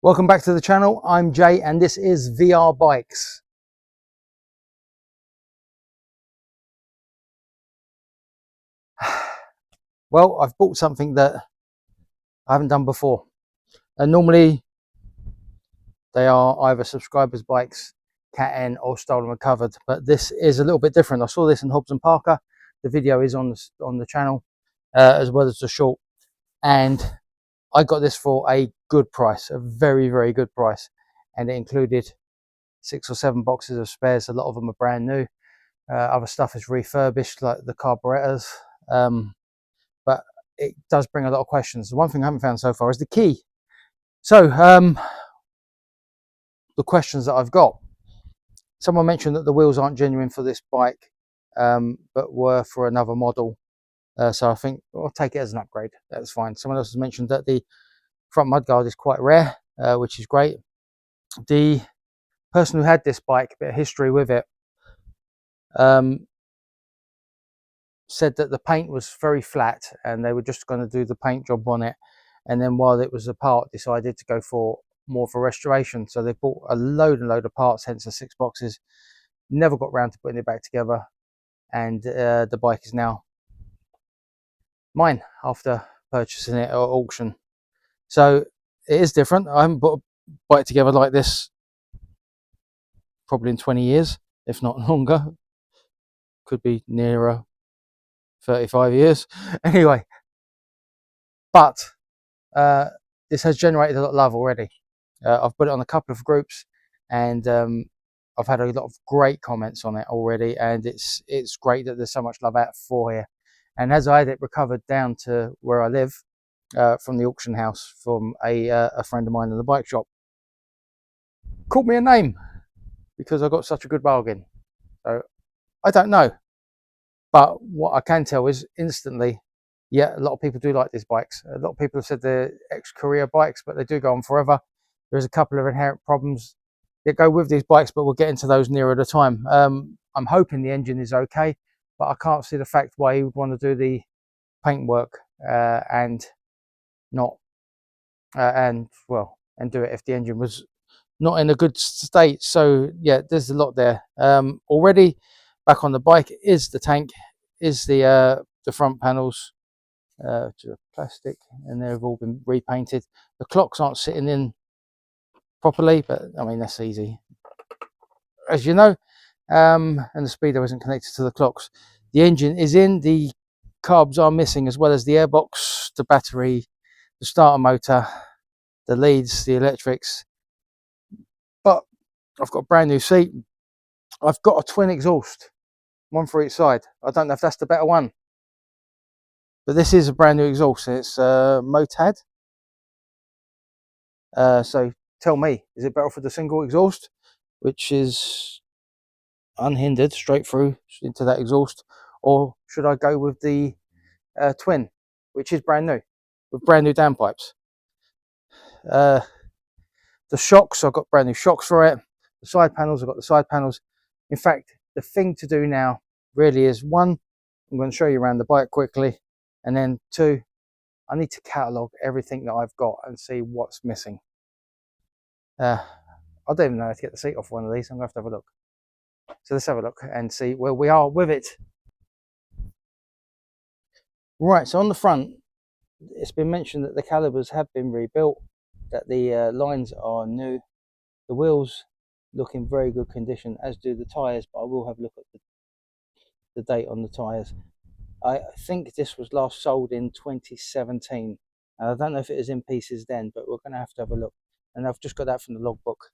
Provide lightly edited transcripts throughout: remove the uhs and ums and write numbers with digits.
Welcome back to the channel. I'm Jay and this is VR Bikes. Well, I've bought something that I haven't done before. And normally they are either subscribers' bikes, Keihin or stolen recovered, but this is a little bit different. I saw this in Hobbs Parker. The video is on the channel as well as the short, and I got this for a good price, a very, very good price, and it included 6 or 7 boxes of spares. A lot of them are brand new. Other stuff is refurbished, like the carburettors, but it does bring a lot of questions. The one thing I haven't found so far is the key. So the questions that I've got: someone mentioned that the wheels aren't genuine for this bike, but were for another model, so I think I'll take it as an upgrade. That's fine. Someone else has mentioned that the front mudguard is quite rare, which is great. The person who had this bike, a bit of history with it, said that the paint was very flat and they were just going to do the paint job on it, and then while it was apart decided to go for more of a restoration. So they bought a load and load of parts, hence the 6 boxes. Never got round to putting it back together, and the bike is now mine after purchasing it at auction. So it is different. I haven't put a bike together like this probably in 20 years, if not longer. Could be nearer 35 years. Anyway, but this has generated a lot of love already. I've put it on a couple of groups, and I've had a lot of great comments on it already, and it's great that there's so much love out for here. And as I had it recovered down to where I live, from the auction house, from a friend of mine in the bike shop, called me a name because I got such a good bargain. So I don't know, but what I can tell is instantly, yeah, a lot of people do like these bikes. A lot of people have said they're ex-career bikes, but they do go on forever. There's a couple of inherent problems that go with these bikes, but we'll get into those nearer the time. I'm hoping the engine is okay, but I can't see the fact why you would want to do the paintwork and not and do it if the engine was not in a good state. So yeah, there's a lot there. Already back on the bike is the tank, is the front panels, plastic, and they've all been repainted. The clocks aren't sitting in properly, but I mean that's easy, as you know. And the speedo isn't connected to the clocks. The engine is in, the carbs are missing, as well as the airbox, the battery, the starter motor, the leads, the electrics. But I've got a brand new seat. I've got a twin exhaust, one for each side. I don't know if that's the better one, but this is a brand new exhaust. It's Motad. So tell me, is it better for the single exhaust, which is unhindered straight through into that exhaust, or should I go with the twin, which is brand new with brand new downpipes? The shocks, I've got brand new shocks for it. The side panels, I've got the side panels. In fact, the thing to do now really is, one, I'm going to show you around the bike quickly, and then 2, I need to catalogue everything that I've got and see what's missing. I don't even know how to get the seat off one of these. I'm going to have a look. So let's have a look and see where we are with it. Right, so on the front, it's been mentioned that the calipers have been rebuilt, that the lines are new, the wheels look in very good condition, as do the tyres, but I will have a look at the date on the tyres. I think this was last sold in 2017, and I don't know if it is in pieces then, but we're going to have a look. And I've just got that from the logbook.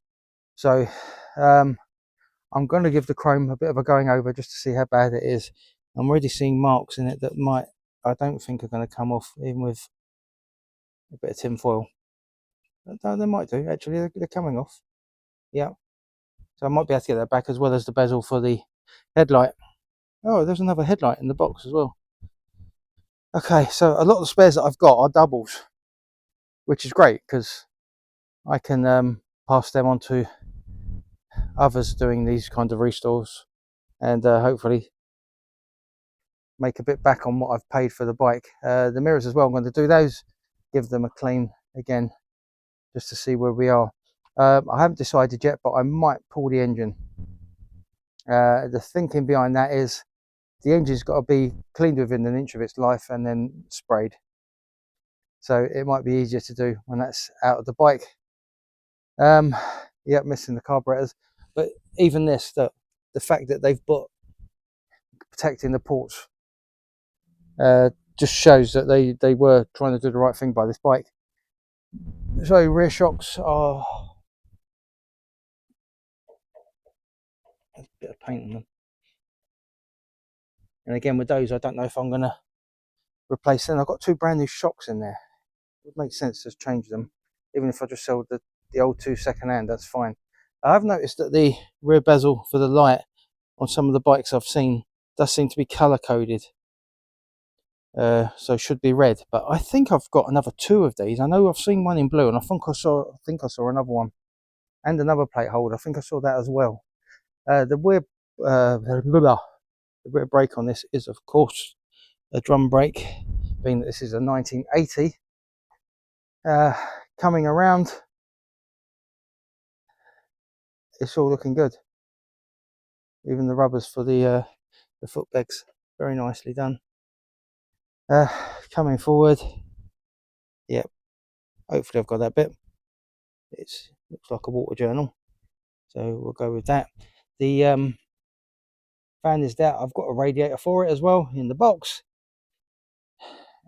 So I'm going to give the chrome a bit of a going over just to see how bad it is. I'm already seeing marks in it that I don't think are going to come off, even with a bit of tin foil. No, they might do, actually. They're coming off. Yeah. So I might be able to get that back, as well as the bezel for the headlight. Oh, there's another headlight in the box as well. Okay, so a lot of the spares that I've got are doubles, which is great because I can pass them on to others doing these kind of restores, and hopefully make a bit back on what I've paid for the bike. The mirrors as well, I'm going to do those, give them a clean again, just to see where we are. I haven't decided yet, but I might pull the engine. The thinking behind that is the engine's got to be cleaned within an inch of its life and then sprayed. So it might be easier to do when that's out of the bike. Yeah, missing the carburetors, but even this, the fact that they've put protecting the ports just shows that they were trying to do the right thing by this bike. So rear shocks are a bit of paint on them, and again with those I don't know if I'm going to replace them. I've got 2 brand new shocks in there. It would make sense to change them, even if I just sold the old 2 second hand, that's fine. I've noticed that the rear bezel for the light on some of the bikes I've seen does seem to be color coded, so should be red, but I think I've got another 2 of these. I know I've seen one in blue, and I think I saw another one and another plate holder. I think I saw that as well. The rear brake on this is of course a drum brake, being that this is a 1980. Coming around, it's all looking good. Even the rubbers for the foot pegs, very nicely done. Coming forward, yep, hopefully I've got that bit. It looks like a water journal, so we'll go with that. The fan is there. I've got a radiator for it as well in the box,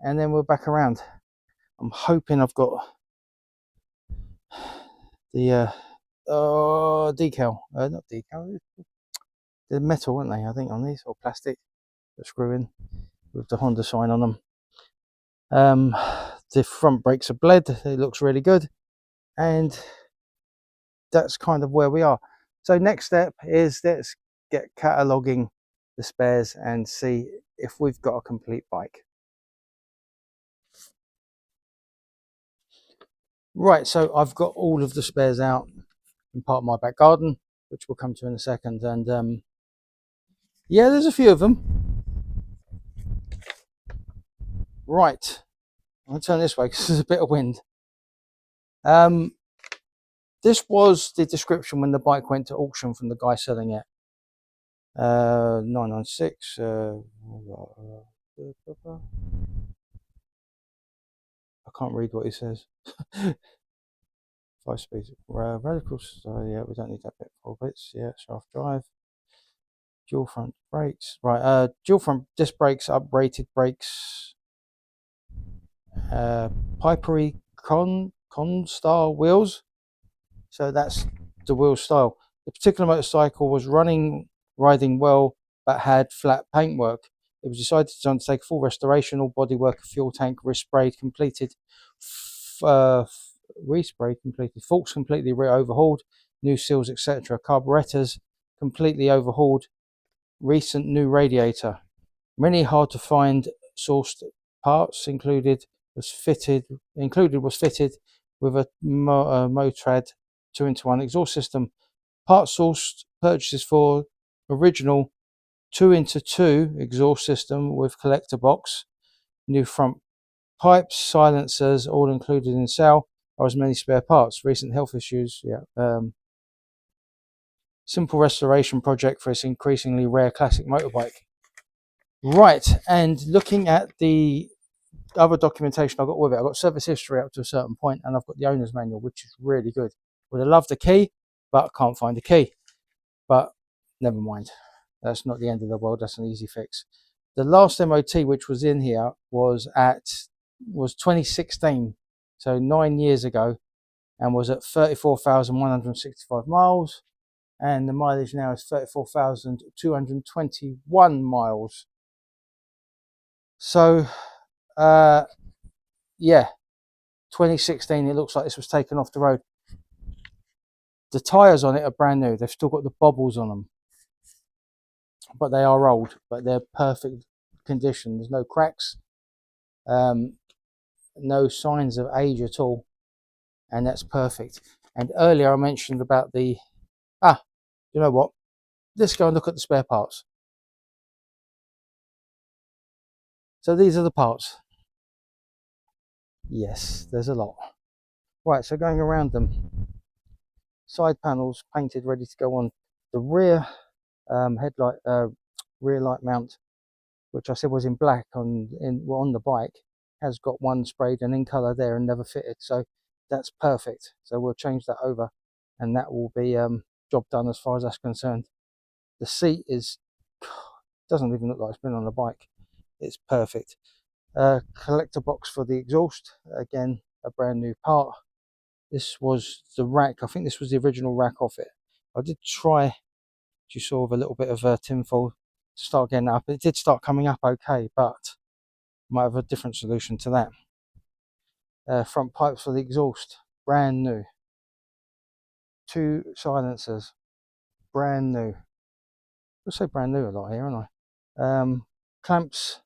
and then we're back around. I'm hoping I've got the decal, not decal, the metal, weren't they? I think on these, or plastic, that screw in with the Honda sign on them. The front brakes are bled. It looks really good, and that's kind of where we are. So next step is let's get cataloguing the spares and see if we've got a complete bike. Right, so I've got all of the spares out in part of my back garden, which we'll come to in a second, and yeah, there's a few of them. Right, I'll turn this way because there's a bit of wind. This was the description when the bike went to auction from the guy selling it. 996. I can't read what he says. 5 speeds. Radicals. Yeah, we don't need that bit. 4 bits. Yeah, shaft drive. Dual front brakes. Right. Dual front disc brakes. Uprated brakes. Pipery Comstar wheels. So that's the wheel style. The particular motorcycle was riding well, but had flat paintwork. It was decided to undertake full restoration, all bodywork, fuel tank, resprayed, completed, resprayed, completed, forks completely overhauled, new seals, etc. Carburettors completely overhauled, recent new radiator. Many hard to find sourced parts was fitted with a Motrad 2-in-1 exhaust system. Parts sourced purchases for original 2-in-2 exhaust system with collector box, new front pipes, silencers, all included in sale, or as many spare parts. Recent health issues, yeah. Simple restoration project for this increasingly rare classic motorbike. Right, and looking at the other documentation I got with it, I've got service history up to a certain point, and I've got the owner's manual, which is really good. Would have loved the key, but I can't find the key. But never mind, that's not the end of the world. That's an easy fix. The last MOT which was in here was 2016, so 9 years ago, and was at 34,165 miles, and the mileage now is 34,221 miles. So yeah, 2016, it looks like this was taken off the road. The tyres on it are brand new. They've still got the bobbles on them, but they are old, but they're perfect condition. There's no cracks, no signs of age at all, and that's perfect. And earlier I mentioned about the you know what, let's go and look at the spare parts. So these are the parts. Yes, there's a lot. Right, so going around them, side panels painted, ready to go on. The rear headlight, rear light mount, which I said was in black on the bike, has got one sprayed and in colour there and never fitted, so that's perfect. So we'll change that over, and that will be job done as far as that's concerned. The seat doesn't even look like it's been on the bike. It's perfect. Collector box for the exhaust, again a brand new part. This was the rack. I think this was the original rack off it. I did try, as you saw, with a little bit of tinfoil to start getting up. It did start coming up okay, but might have a different solution to that. Front pipes for the exhaust, brand new. 2 silencers, brand new. I'll say brand new a lot here, aren't I? Clamps,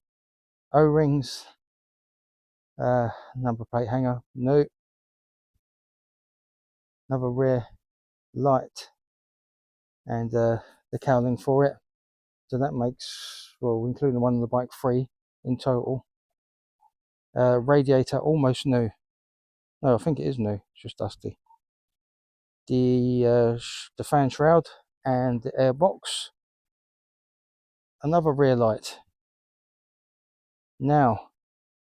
O-rings, number plate hanger, new. Another rear light, and the cowling for it. So that makes, well, including the one on the bike, 3 in total. Radiator almost new. No, I think it is new. It's just dusty. The fan shroud and the air box. Another rear light. Now,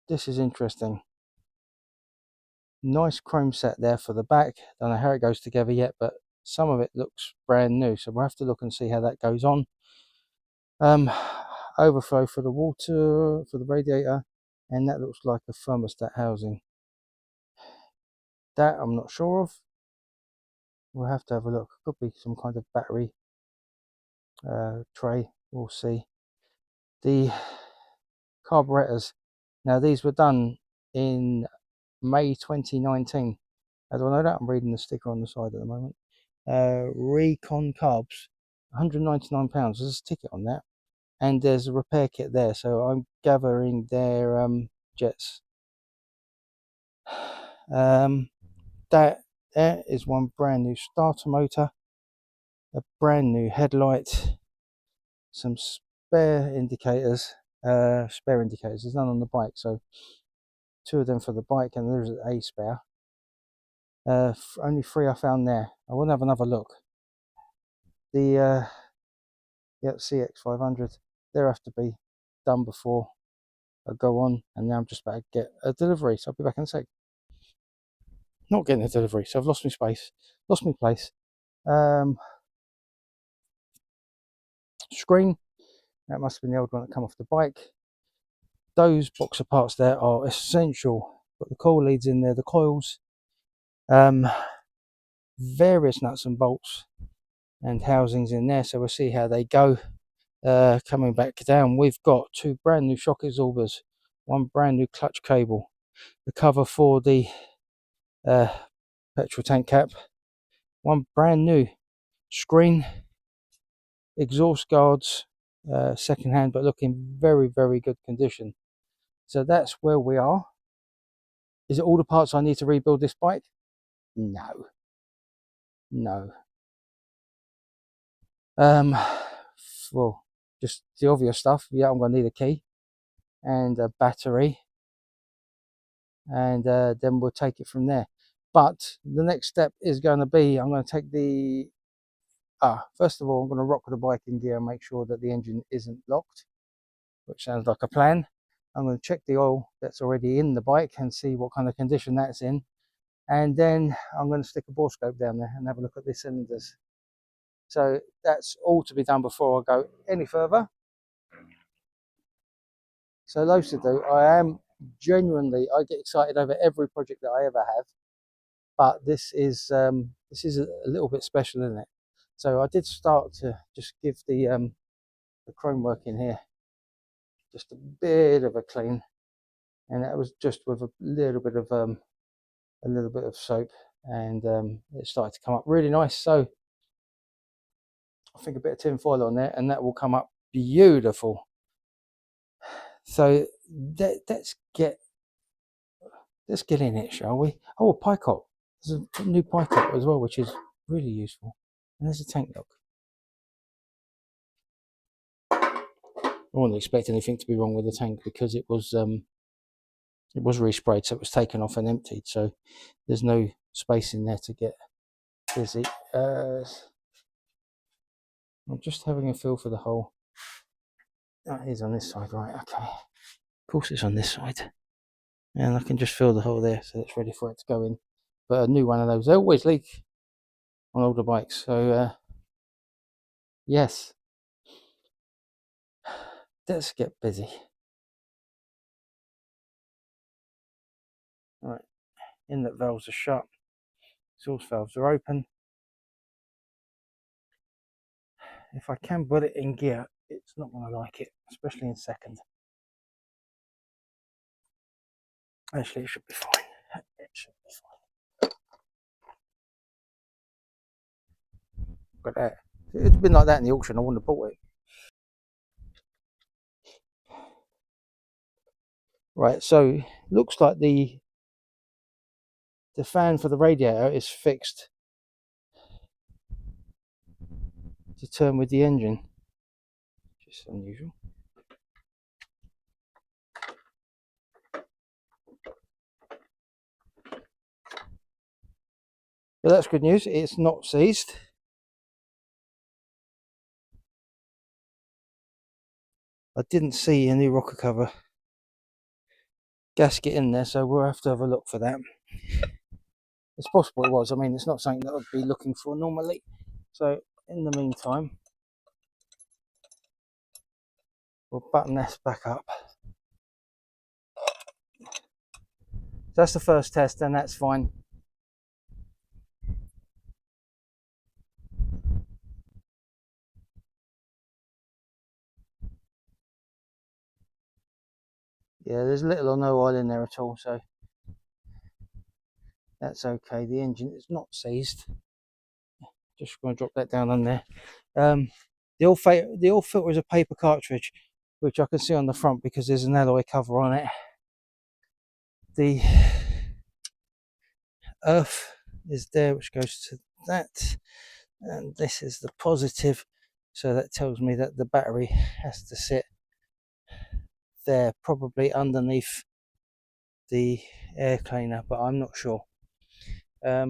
this is interesting. Nice chrome set there for the back. Don't know how it goes together yet, but some of it looks brand new. So we'll have to look and see how that goes on. Overflow for the water, for the radiator, and that looks like a thermostat housing. That I'm not sure of. We'll have to have a look. Could be some kind of battery tray. We'll see. The carburettors. Now these were done in May 2019. How do I know that? I'm reading the sticker on the side at the moment. Recon carbs, £199. There's a ticket on that, and there's a repair kit there. So I'm gathering their jets. That there is one brand new starter motor, a brand new headlight, some spare indicators. There's none on the bike, so 2 of them for the bike, and there's a spare. Only 3 I found there. I want to have another look. The CX500, they have to be done before I go on, and now I'm just about to get a delivery, so I'll be back in a sec. Not getting a delivery, so I've lost my space, lost my place. Screen, that must have been the old one that come off the bike. Those boxer parts there are essential. Got the coil leads in there, the coils, various nuts and bolts and housings in there, so we'll see how they go. Coming back down, we've got 2 brand new shock absorbers, 1 brand new clutch cable, the cover for the petrol tank cap, 1 brand new screen, exhaust guards, second hand but looking very, very good condition. So that's where we are. Is it all the parts I need to rebuild this bike? No. Well, just the obvious stuff. Yeah, I'm going to need a key and a battery, and then we'll take it from there. But the next step is going to be, I'm going to take the first of all, I'm going to rock the bike in gear and make sure that the engine isn't locked, which sounds like a plan. I'm going to check the oil that's already in the bike and see what kind of condition that's in, and then I'm going to stick a bore scope down there and have a look at the cylinders. So that's all to be done before I go any further. So loads to do. I am genuinely, I get excited over every project that I ever have, but this is a little bit special, isn't it? So I did start to just give the chrome work in here just a bit of a clean, and that was just with a little bit of soap, and it started to come up really nice. So I think a bit of tin foil on there and that will come up beautiful. So let's get in it, shall we? Oh, a pie cot. There's a new pie cot as well, which is really useful. And there's a tank lock. I wasn't expecting anything to be wrong with the tank because it was resprayed, so it was taken off and emptied. So there's no space in there to get busy. I'm just having a feel for the hole. That is on this side, right? Okay. Of course it's on this side. And I can just feel the hole there, so it's ready for it to go in. But a new one of those, they always leak on older bikes. So yes, let's get busy. All right, inlet valves are shut, exhaust valves are open. If I can put it in gear, it's not going to like it, especially in second. Actually, it should be fine. It should be fine. But if it'd been like that in the auction, I wouldn't have bought it. Right, so looks like the fan for the radiator is fixed to turn with the engine. Just unusual. But that's good news, it's not seized. I didn't see a new rocker cover gasket in there, so we'll have to have a look for that. It's possible it was. I mean, it's not something that I'd be looking for normally. So in the meantime, we'll button this back up. So that's the first test, and that's fine. Yeah, there's little or no oil in there at all, so that's okay. The engine is not seized. Just going to drop that down on there. The oil filter is a paper cartridge, which I can see on the front because there's an alloy cover on it. The earth is there, which goes to that, and this is the positive, so that tells me that the battery has to sit there, probably underneath the air cleaner, but I'm not sure. A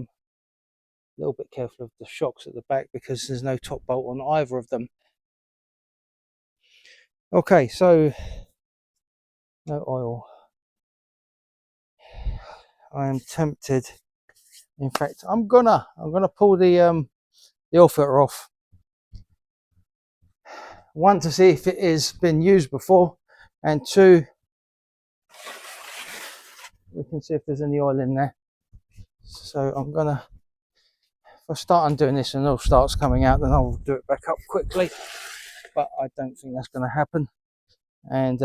little bit careful of the shocks at the back because there's no top bolt on either of them. Okay, so no oil. I am tempted. In fact, I'm gonna pull the oil filter off. One, to see if it has been used before, and two, we can see if there's any oil in there. So I'm gonna, if I start undoing this and oil starts coming out, then I'll do it back up quickly. But I don't think that's going to happen. And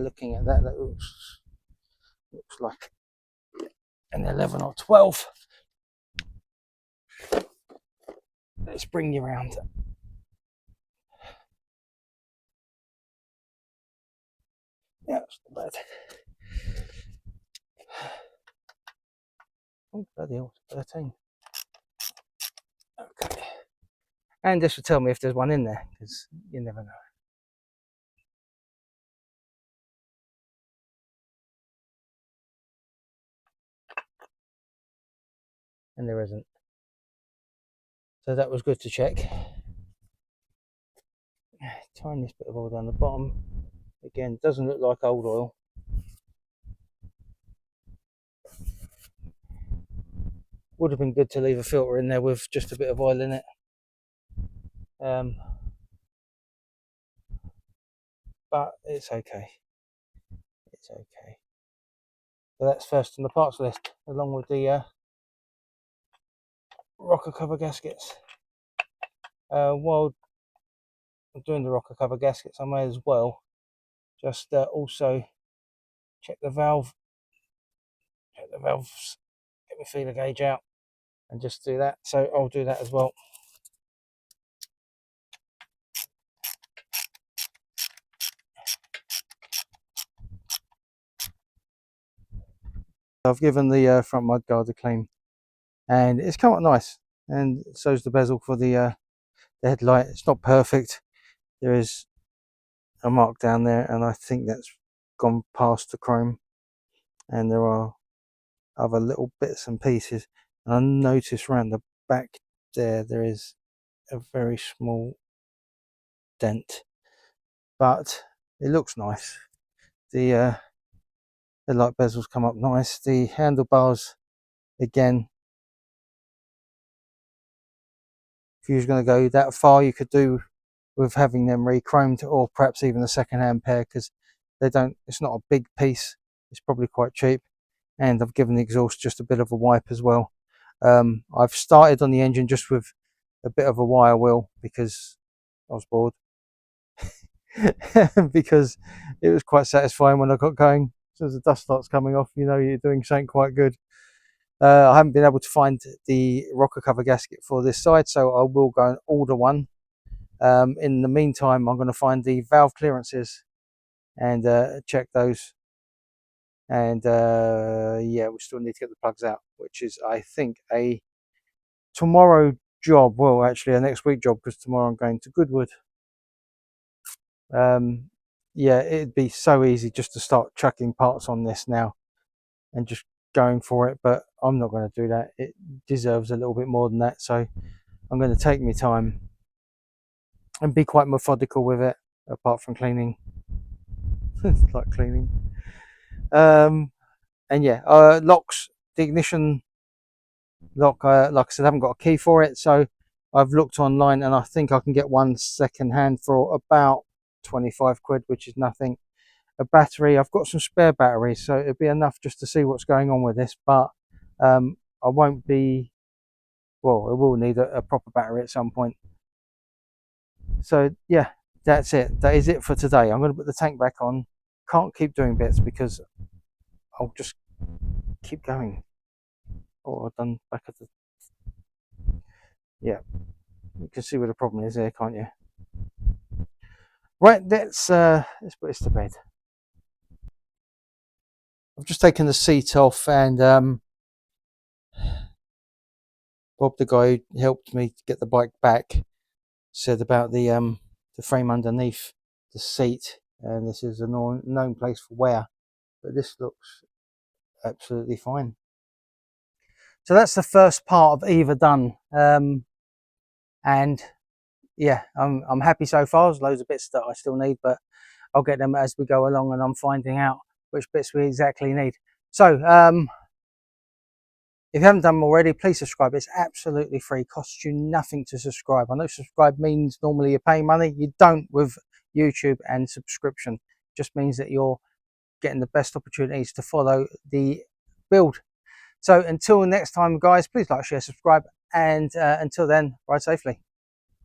looking at that, that looks like an 11 or 12. Let's bring you around. Yeah, it's not bad. Oh, bloody hell, 13. Okay. And this will tell me if there's one in there, because you never know. And there isn't. So that was good to check. Tiniest bit of oil down the bottom. Again, doesn't look like old oil. Would have been good to leave a filter in there with just a bit of oil in it. But it's okay. It's okay. So that's first on the parts list, along with the rocker cover gaskets. While I'm doing the rocker cover gaskets, I may as well just also check the valves, get my feeler gauge out, and just do that. So I'll do that as well. I've given the front mudguard a clean, and it's come out nice, and so's the bezel for the headlight. It's not perfect. There is a mark down there, and I think that's gone past the chrome, and there are other little bits and pieces. And I noticed around the back there is a very small dent, but it looks nice. The light bezels come up nice. The handlebars, again, if you was going to go that far, you could do with having them re-chromed, or perhaps even a second-hand pair, because they don't, it's not a big piece, it's probably quite cheap. And I've given the exhaust just a bit of a wipe as well. I've started on the engine just with a bit of a wire wheel because I was bored. Because it was quite satisfying when I got going. So as the dust starts coming off, you know you're doing something quite good. I haven't been able to find the rocker cover gasket for this side, so I will go and order one. In the meantime, I'm going to find the valve clearances and check those. And yeah, we still need to get the plugs out, which is, I think, a tomorrow job. Well, actually a next week job, because tomorrow I'm going to Goodwood. Yeah, it'd be so easy just to start chucking parts on this now and just going for it, but I'm not going to do that. It deserves a little bit more than that, so I'm going to take my time and be quite methodical with it, apart from cleaning. It's like cleaning. And yeah, locks, the ignition lock, like I said, I haven't got a key for it, so I've looked online and I think I can get one second hand for about 25 quid, which is nothing. A battery, I've got some spare batteries, so it'd be enough just to see what's going on with this, but I won't be, well, it will need a proper battery at some point. So yeah, that's it. That is it for today. I'm going to put the tank back on. Can't keep doing bits because I'll just keep going. Oh, I've done back at the, yeah, you can see where the problem is there, can't you? Right, let's put this to bed. I've just taken the seat off, and Bob, the guy who helped me get the bike back, said about the frame underneath the seat, and this is a known place for wear, but this looks absolutely fine. So that's the first part of Eva done, and yeah, I'm happy so far. There's loads of bits that I still need, but I'll get them as we go along, and I'm finding out which bits we exactly need. So if you haven't done them already, please subscribe. It's absolutely free, costs you nothing to subscribe. I know subscribe means normally you're paying money. You don't with YouTube and subscription. It just means that you're getting the best opportunities to follow the build. So until next time, guys, please like, share, subscribe, and until then, ride safely.